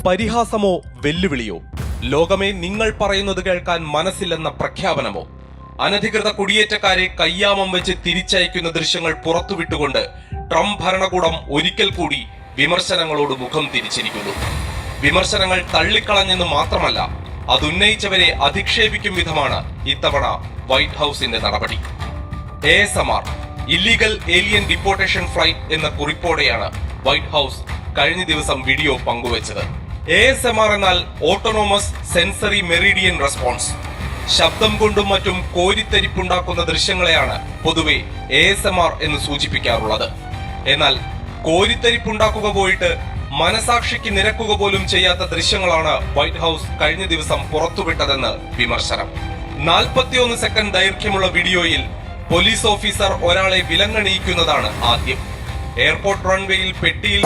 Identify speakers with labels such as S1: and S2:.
S1: പരിഹാസമോ വെല്ലുവിളിയോ? ലോകമേ നിങ്ങൾ പറയുന്നത് കേൾക്കാൻ മനസ്സില്ലെന്ന പ്രഖ്യാപനമോ? അനധികൃത കുടിയേറ്റക്കാരെ കയ്യാമം വെച്ച് തിരിച്ചയക്കുന്ന ദൃശ്യങ്ങൾ പുറത്തുവിട്ടുകൊണ്ട് ട്രംപ് ഭരണകൂടം ഒരിക്കൽ കൂടി വിമർശനങ്ങളോട് മുഖം തിരിച്ചിരിക്കുന്നു. വിമർശനങ്ങൾ തള്ളിക്കളഞ്ഞെന്ന് മാത്രമല്ല, അതുന്നയിച്ചവരെ അധിക്ഷേപിക്കും വിധമാണ് ഇത്തവണ വൈറ്റ് ഹൌസിന്റെ നടപടി. ASMR illegal alien deportation flight എന്ന കുറിപ്പോടെയാണ് വൈറ്റ് ഹൌസ് കഴിഞ്ഞ ദിവസം വീഡിയോ പങ്കുവച്ചത്. ASMR എന്നാൽ ഓട്ടോണോമസ് സെൻസറി മെറിഡിയൻ റെസ്പോൺസ്. ശബ്ദം കൊണ്ടും മറ്റും കോരിത്തരിപ്പുണ്ടാക്കുന്ന ദൃശ്യങ്ങളെയാണ് പൊതുവെ ASMR എന്ന് സൂചിപ്പിക്കാറുള്ളത്. എന്നാൽ കോരിത്തരിപ്പുണ്ടാക്കുക പോയിട്ട് മനസാക്ഷിക്ക് നിരക്കുക പോലും ചെയ്യാത്ത ദൃശ്യങ്ങളാണ് വൈറ്റ് ഹൌസ് കഴിഞ്ഞ ദിവസം പുറത്തുവിട്ടതെന്ന് വിമർശനം. 41 സെക്കൻഡ് ദൈർഘ്യമുള്ള വീഡിയോയിൽ പോലീസ് ഓഫീസർ ഒരാളെ വിലങ്ങണിയിക്കുന്നതാണ് ആദ്യം. എയർപോർട്ട് റൺവേയിൽ പെട്ടിയിൽ